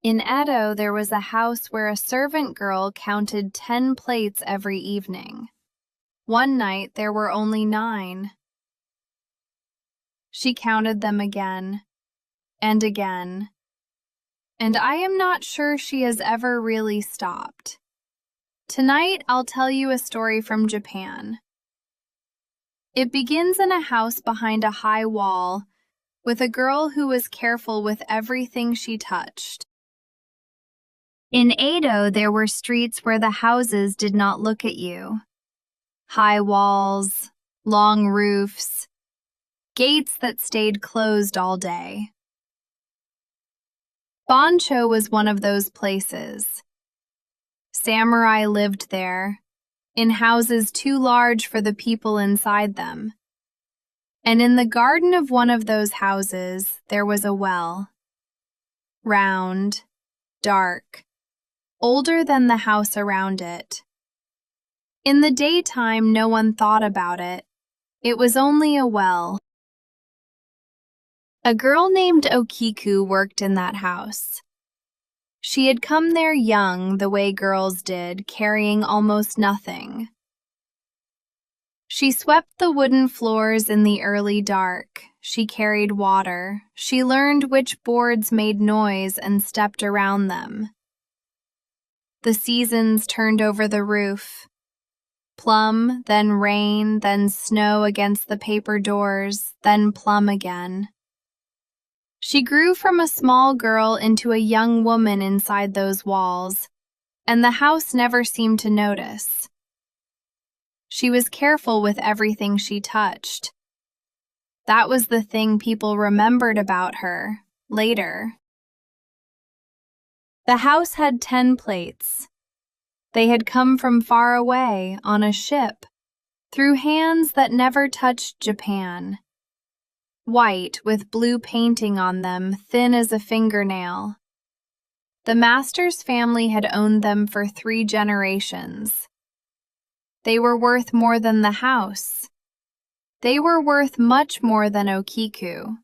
In Edo, there was a house where a servant girl counted 10 plates every evening. One night, there were only 9. She counted them again and again, and I am not sure she has ever really stopped. Tonight, I'll tell you a story from Japan. It begins in a house behind a high wall, with a girl who was careful with everything she touched. In Edo, there were streets where the houses did not look at you. High walls, long roofs, gates that stayed closed all day. Bancho was one of those places. Samurai lived there, in houses too large for the people inside them. And in the garden of one of those houses, there was a well. Round, dark, older than the house around it. In the daytime, no one thought about it. It was only a well. A girl named Okiku worked in that house. She had come there young, the way girls did, carrying almost nothing. She swept the wooden floors in the early dark. She carried water. She learned which boards made noise and stepped around them. The seasons turned over the roof. Plum, then rain, then snow against the paper doors, then plum again. She grew from a small girl into a young woman inside those walls, and the house never seemed to notice. She was careful with everything she touched. That was the thing people remembered about her, later. The house had 10 plates. They had come from far away, on a ship, through hands that never touched Japan. White, with blue painting on them, thin as a fingernail. The master's family had owned them for 3 generations. They were worth more than the house. They were worth much more than Okiku.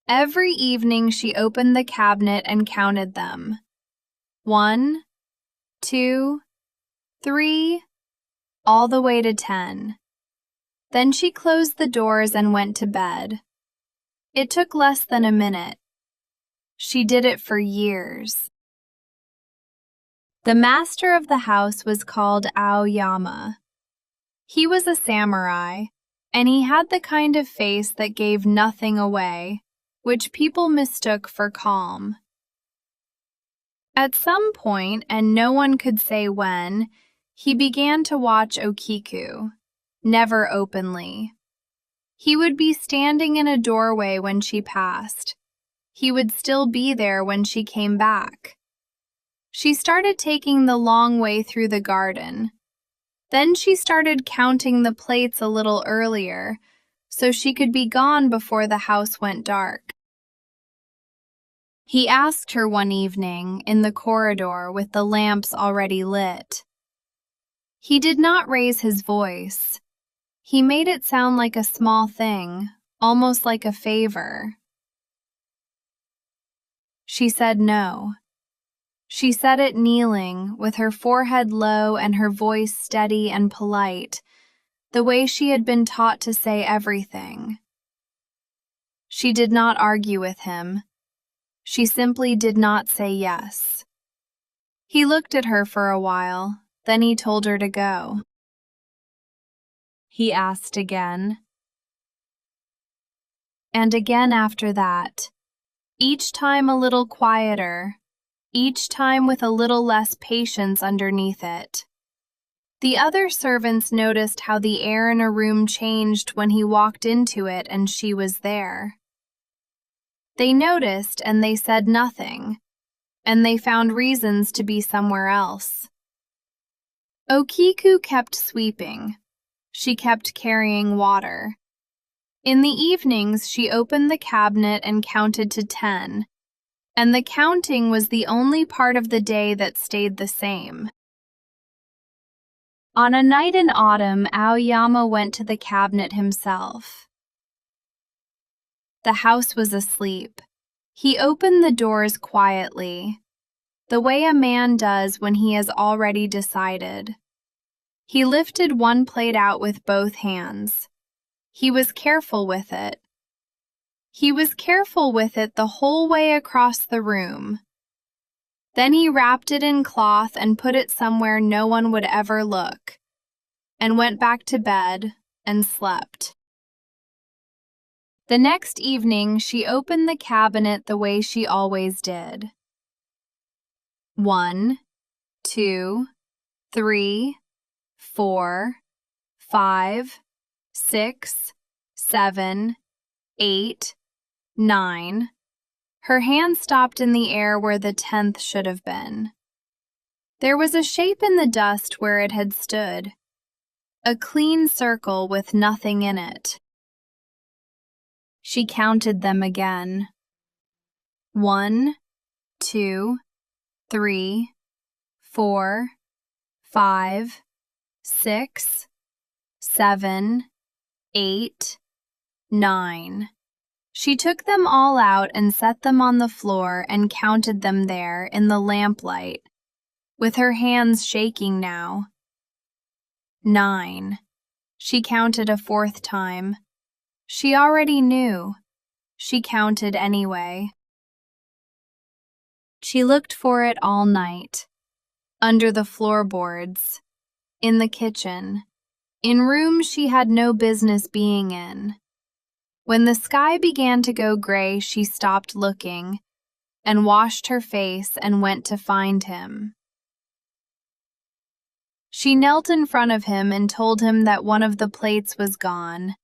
Every evening she opened the cabinet and counted them. 1, 2, 3, all the way to 10. Then she closed the doors and went to bed. It took less than a minute. She did it for years. The master of the house was called Aoyama. He was a samurai, and he had the kind of face that gave nothing away, which people mistook for calm. At some point, and no one could say when, he began to watch Okiku. Never openly. He would be standing in a doorway when she passed. He would still be there when she came back. She started taking the long way through the garden. Then she started counting the plates a little earlier, so she could be gone before the house went dark. He asked her one evening, in the corridor with the lamps already lit. He did not raise his voice. He made it sound like a small thing, almost like a favor. She said no. She said it kneeling, with her forehead low and her voice steady and polite, the way she had been taught to say everything. She did not argue with him. She simply did not say yes. He looked at her for a while, then he told her to go. He asked again. And again after that, each time a little quieter, each time with a little less patience underneath it. The other servants noticed how the air in a room changed when he walked into it and she was there. They noticed and they said nothing, and they found reasons to be somewhere else. Okiku kept sweeping. She kept carrying water. In the evenings, she opened the cabinet and counted to 10, and the counting was the only part of the day that stayed the same. On a night in autumn, Aoyama went to the cabinet himself. The house was asleep. He opened the doors quietly, the way a man does when he has already decided. He lifted one plate out with both hands. He was careful with it. He was careful with it the whole way across the room. Then he wrapped it in cloth and put it somewhere no one would ever look, and went back to bed and slept. The next evening, she opened the cabinet the way she always did. 1, 2, 3, 4, 5, 6, 7, 8, 9. Her hand stopped in the air where the 10th should have been. There was a shape in the dust where it had stood, a clean circle with nothing in it. She counted them again. 1, 2, 3, 4, 5, 6, 7, 8, 9. She took them all out and set them on the floor and counted them there in the lamplight, with her hands shaking now. 9. She counted a 4th time. She already knew. She counted anyway. She looked for it all night, under the floorboards, in the kitchen, in rooms she had no business being in. When the sky began to go gray, she stopped looking and washed her face and went to find him. She knelt in front of him and told him that one of the plates was gone,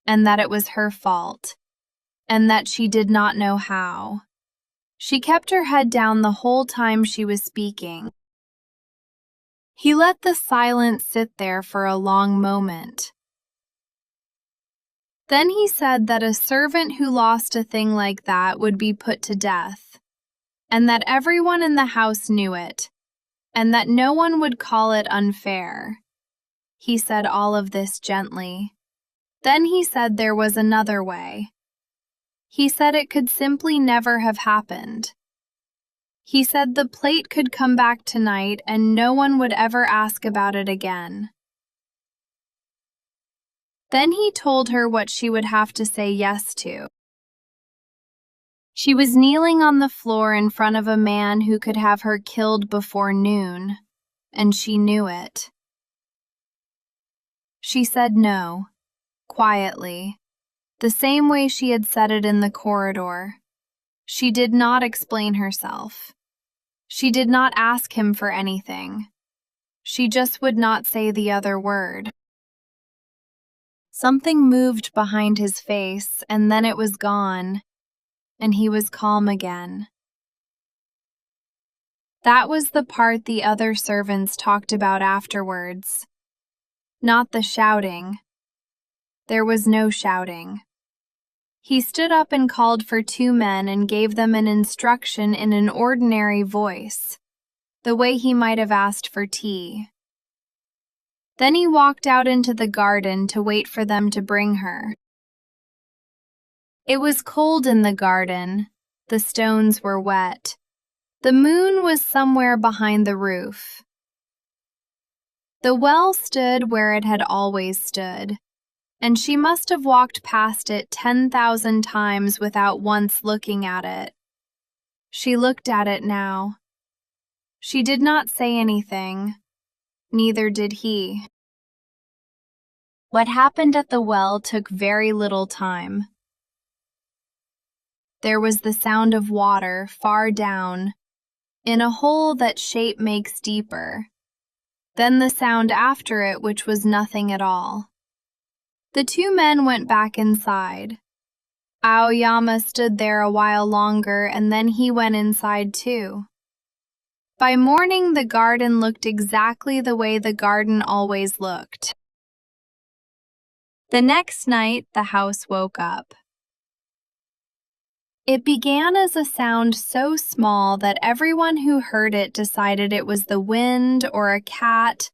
and that it was her fault, and that she did not know how. She kept her head down the whole time she was speaking. He let the silence sit there for a long moment. Then he said that a servant who lost a thing like that would be put to death, and that everyone in the house knew it, and that no one would call it unfair. He said all of this gently. Then he said there was another way. He said it could simply never have happened. He said the plate could come back tonight and no one would ever ask about it again. Then he told her what she would have to say yes to. She was kneeling on the floor in front of a man who could have her killed before noon, and she knew it. She said no, quietly, the same way she had said it in the corridor. She did not explain herself. She did not ask him for anything. She just would not say the other word. Something moved behind his face, and then it was gone, and he was calm again. That was the part the other servants talked about afterwards. Not the shouting. There was no shouting. He stood up and called for 2 men and gave them an instruction in an ordinary voice, the way he might have asked for tea. Then he walked out into the garden to wait for them to bring her. It was cold in the garden. The stones were wet. The moon was somewhere behind the roof. The well stood where it had always stood, and she must have walked past it 10,000 times without once looking at it. She looked at it now. She did not say anything. Neither did he. What happened at the well took very little time. There was the sound of water far down, in a hole that shape makes deeper. Then the sound after it, which was nothing at all. The 2 men went back inside. Aoyama stood there a while longer, and then he went inside too. By morning, the garden looked exactly the way the garden always looked. The next night, the house woke up. It began as a sound so small that everyone who heard it decided it was the wind or a cat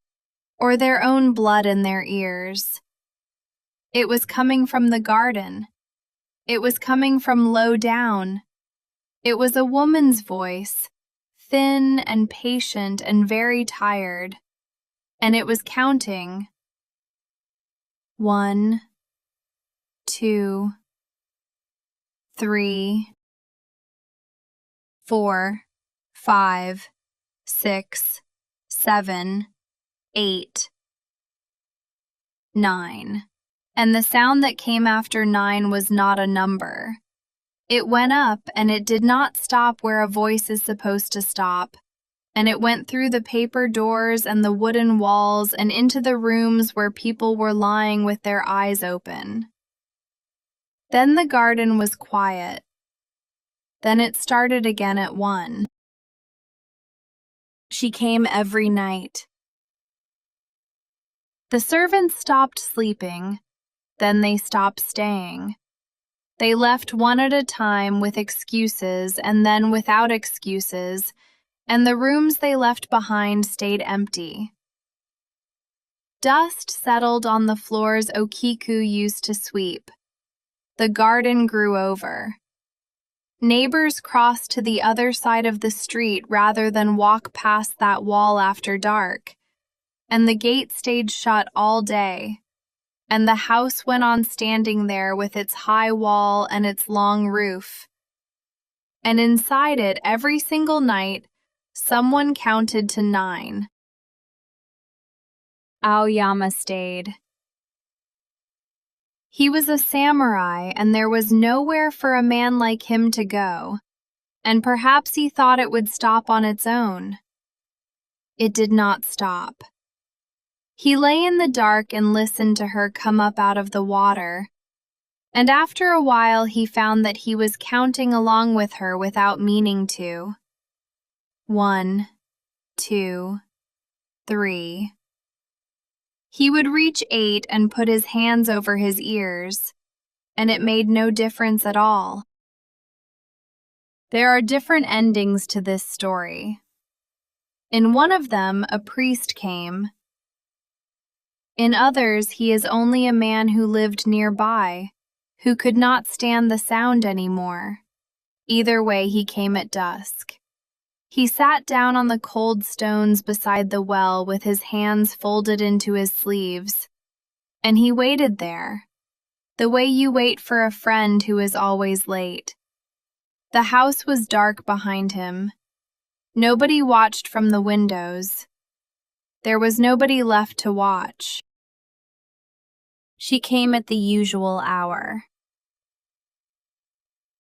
or their own blood in their ears. It was coming from the garden. It was coming from low down. It was a woman's voice, thin and patient and very tired, and it was counting. 1, 2, 3, 4, 5, 6, 7, 8, 9. And the sound that came after 9 was not a number. It went up, and it did not stop where a voice is supposed to stop, and it went through the paper doors and the wooden walls and into the rooms where people were lying with their eyes open. Then the garden was quiet. Then it started again at 1. She came every night. The servants stopped sleeping, then they stopped staying. They left one at a time with excuses and then without excuses, and the rooms they left behind stayed empty. Dust settled on the floors Okiku used to sweep. The garden grew over. Neighbors crossed to the other side of the street rather than walk past that wall after dark, and the gate stayed shut all day, and the house went on standing there with its high wall and its long roof. And inside it, every single night, someone counted to 9. Aoyama stayed. He was a samurai, and there was nowhere for a man like him to go, and perhaps he thought it would stop on its own. It did not stop. He lay in the dark and listened to her come up out of the water, and after a while he found that he was counting along with her without meaning to. 1, 2, 3. He would reach 8 and put his hands over his ears, and it made no difference at all. There are different endings to this story. In one of them, a priest came. In others, he is only a man who lived nearby, who could not stand the sound anymore. Either way, he came at dusk. He sat down on the cold stones beside the well with his hands folded into his sleeves, and he waited there, the way you wait for a friend who is always late. The house was dark behind him. Nobody watched from the windows. There was nobody left to watch. She came at the usual hour.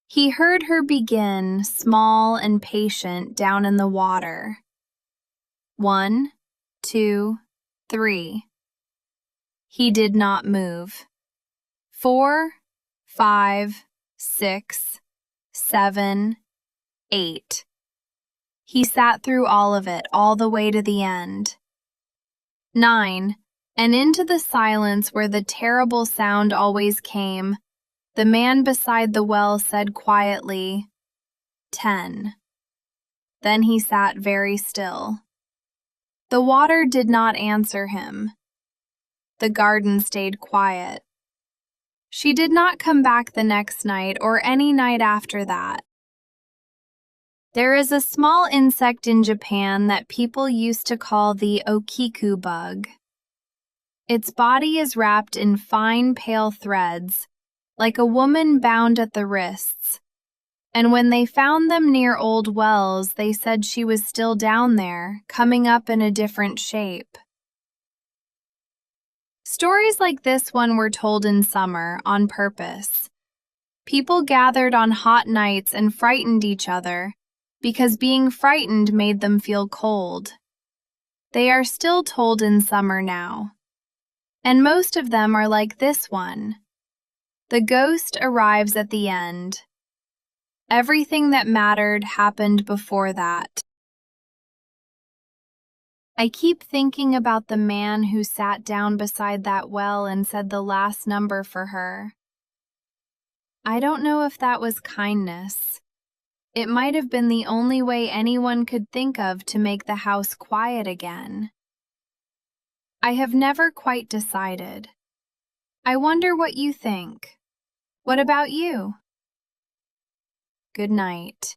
He heard her begin, small and patient, down in the water. 1, 2, 3. He did not move. 4, 5, 6, 7, 8. He sat through all of it, all the way to the end. 9, and into the silence where the terrible sound always came, the man beside the well said quietly, 10. Then he sat very still. The water did not answer him. The garden stayed quiet. She did not come back the next night or any night after that. There is a small insect in Japan that people used to call the Okiku bug. Its body is wrapped in fine pale threads, like a woman bound at the wrists, and when they found them near old wells, they said she was still down there, coming up in a different shape. Stories like this one were told in summer, on purpose. People gathered on hot nights and frightened each other, because being frightened made them feel cold. They are still told in summer now, and most of them are like this one. The ghost arrives at the end. Everything that mattered happened before that. I keep thinking about the man who sat down beside that well and said the last number for her. I don't know if that was kindness. It might have been the only way anyone could think of to make the house quiet again. I have never quite decided. I wonder what you think. What about you? Good night.